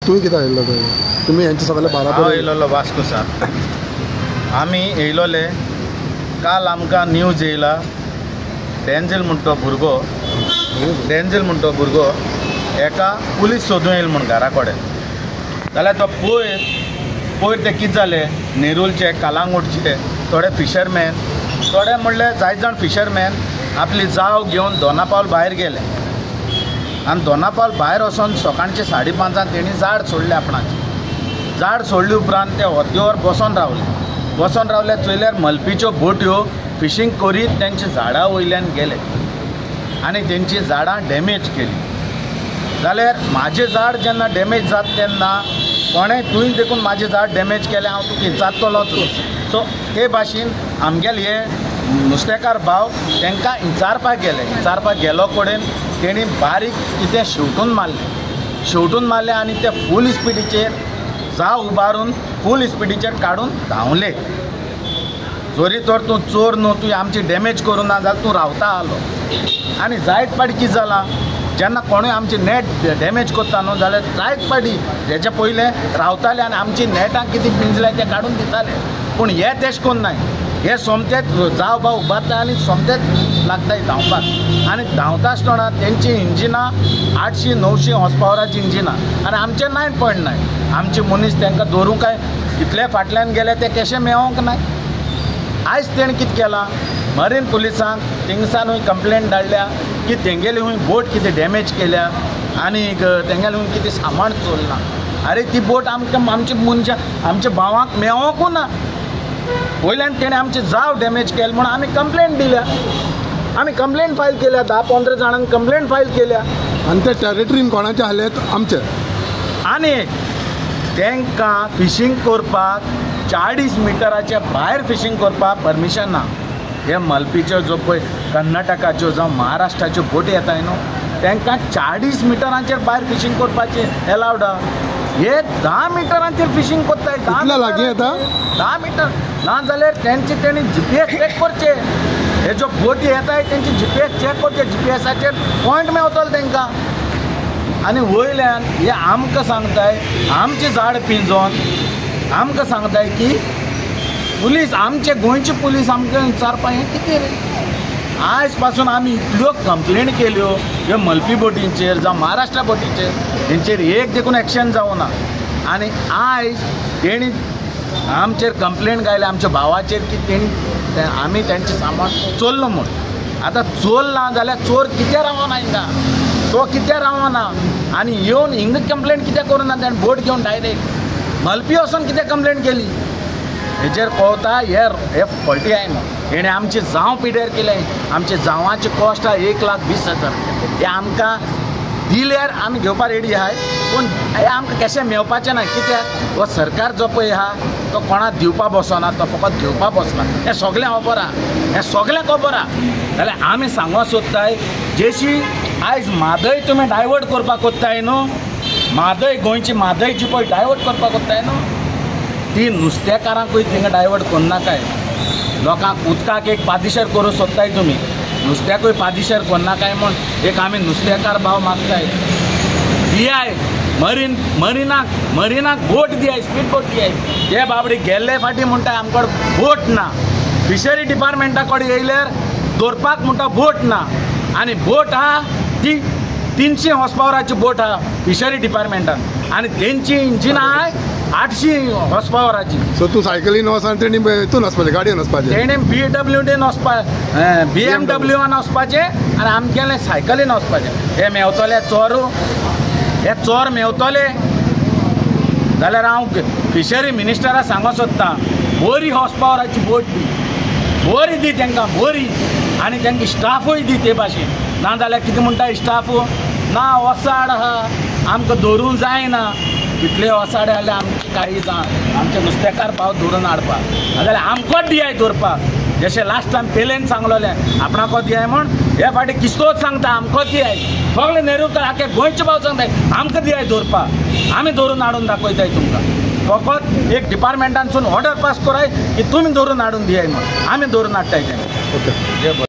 तुवें कित्याक येयल्लो थंय? तुमी हेंचे सगळे बाराबर हांव येयलोलो वास्को सार. आमी येयलोले काल आमकां न्यूज येयला डेंजल म्हणटा तो भुरगो एका पुलीस सोदून येयला म्हूण घरा कडेन. जाल्यार तो पयर ते कितें जालें, नेरूलचे कालांगूटचे थोडे फिशरमॅन, थोडे म्हणले जायत जाण फिशरमॅन आपली जाव घेवन दोनापावल भायर गेले आनी दोनापावल भायर वचोन सकाळचे 5:30 तेणी झाड सोडले आपणाची. झाड सोडले उपरांत ते हद्दीवर बसोन रावले चोयल्यार मलपीच्यो बोट्यो फिशींग करीत तेंचे झाडां वयल्यान गेले आनी तेंची झाडां डॅमेज केली. जाल्यार म्हाजें झाड जेन्ना डॅमेज जाता तेन्ना कोणें तुवें देखून म्हाजें झाड डॅमेज केलें, हांव तुका विचारतलोच. सो ते भाशेन आमगेले हे नुस्तेकार भाव तांकां विचारपाक गेलो कडेन तेणी बारीक कितें शेवटून मारले आनी ते फूल स्पिडीचेर जाव उबारून फूल स्पिडीचेर काडून धांवले. जोरी तर तूं चोर न्हू, तुवें आमची डॅमेज करूं ना जाल्यार तूं रावता आलो. आनी जायत पाटी कितें जालां, जेन्ना कोणूय आमची नेट डॅमेज करता न्हू जाल्यार जायत पाटी हेच्या पयलें रावताले आनी आमची नेटां कितें पिंजलाय ते काडून दिताले. पूण हे तेश कोन्न नाय, हे सोमतेच जाव भाव उबारता आनी सोमतेच लागताय धांवपाक. आनी धांवता आसतना तेंची इंजिनां 800-900 हॉर्स पावराची इंजिनां आनी आमचे 9.9. आमचे मनीस तांकां दवरूंक काय इतले फाटल्यान गेले ते कशे मेळोंक नाय. आयज तेणें कितें केलां, मरीन पुलिसांक थिंगसानूय कंप्लेंट धाडल्या की तेंगेली हूंय बोट कितें डॅमेज केल्या आनी तेंगेले हूंय कितें सामान चोरलां. अरे ती बोट आमच्या आमच्या भावांक मेळोंकूच ना. वयल्यान तेणें आमची जाव डॅमेज केली म्हणून आमी कंप्लेंट दिल्या. आमी कंप्लेंट फायल केल्या, 10-15 जाणांनी कंप्लेंट फायल केल्या. आनी ते टॅरिटरीन कोणाचे आहलेत? आमचे. आनी तांकां फिशींग करपाक 40 मिटराच्या भायर फिशींग करपाक परमिशन ना. हे मलपीच्यो जो पळय कर्नाटकाच्यो जावं महाराष्ट्राच्यो बोटी येताय न्हू तांकां 40 मिटरांचेर भायर फिशींग करपाचें एलावड आहा. हे 10 मिटरांचेर फिशींग कोत्ताय. 10 मिटर ना जाल्यार तेंची तेणी GPS चॅक करचे. हे ज्यो बोटी येताय तेंची GPS चॅक करचे. GPSाचेर पॉयंट मेळटलो तांकां. आनी वयल्यान हे आमकां सांगताय, आमचें झाड पिंजोवन आमकां सांगताय की पुलीस, आमचे गोंयची पुलीस आमकां विचारपा हें कितें रे. आयज पासून आमी इतल्यो कंप्लेंट केल्यो ह्यो मलपी बोटींचेर जावं महाराष्ट्रा बोटींचेर, तेंचेर एक देखून एक्शन जावना. आनी आयज तेणी आमचेर कंप्लेंट घायल्या आमच्या भावाचेर की तेणी आमी तेंचें सामान चोरलो म्हूण. आतां चोरलां जाल्यार चोर कित्याक रावना हिंगा, तो कित्याक रावना आनी येवन हिंगा कंप्लेंट कित्याक करूना. तेणें बोट घेवन डायरेक्ट मलपी वचोन कित्याक कंप्लेंट केली. हेचेर पळोवता हे फॉल्टी आय न्हू. हेणें आमची जांव पिड्यार केले. आमचे जांवाचे कॉस्ट आहा 1,20,000. हे आमकां दिल्यार आमी घेवपाक रेडी आहाय, पूण हे आमकां कशें मेळपाचें ना. कित्याक हो सरकार जो पळय आहा तो कोणाक दिवपा बसना, तो फकत घेवपा बसना. हें सगळें खबर आहा, हें सगळें खबर आहा. जाल्यार आमी सांगूंक सोदताय जेशी आयज म्हादय तुमी डायवर्ट करपाक कोत्ताय न्हू, म्हादय गोंयची म्हादय जी पळय डायवर्ट करपाक कोत्ताय न्हू ती नुस्तेकारांकूय थिंगा डायवर्ट करनाकाय. लोकांक उदकाक एक पाद्रीशेर करूं सोदताय तुमी, नुस्त्याकूय पाद्रीशेर करनाकाय म्हूण एक आमी नुस्तेकार भाव मागताय. दियाय मरिनाक बोट दियाय, स्पीड बोट दियाय. हे बाबडे गेल्ले फाटी म्हणटाय आमकड बोट ना. फिशरी डिपार्टमेंटा कडेन येयल्यार दवरपाक म्हणटा बोट ना. आनी बोट आहा ती 300 हॉर्स पावराची बोट आहा फिशरी डिपार्टमेंटान आनी तेंची इंजिनां आहाय 800 हॉर्स पावराची. सो तूं सायकलीन वच आनी तेणी हितून वचपाचें, गाडयेन वचपाचें. तेणें BWDन BMWन वचपाचें आनी आमगेलें सायकलीन वचपाचें. हे मेवतले हे चोर मेवतले जाल्यार हांव फिशरी मिनिस्टराक सांगूंक सोदतां बरी हॉर्स पावराची बोट दी, बरी दी तांकां बरी. आनी तांकां स्टाफूय दी ते भाशेन. ना जाल्यार कितें म्हणटा स्टाफ ना वसाड आहा आमकां दवरूंक जायना. कितले वसाडे जाल्यार आमची काळीज आहा आमचे नुस्तेकार भाव धरून हाडपाक. नाजाल्यार आमकोच दियाय दवरपाक. जशें लास्ट टायम पेलेन सांगलोलें आपणाको दियाय म्हूण, हे फाटी किस्तोच सांगता आमकोच दियाय. सगळे नेरुकार आख्खे गोंयचे भाव सांगताय आमकां दियाय दवरपाक. आमी धरून हाडून दाखयताय तुमकां. फकत एक डिपार्टमेंटानसून ऑर्डर पास कराय की तुमी धरून हाडून दियाय म्हूण. आमी धरून हाडटाय तें. ओके.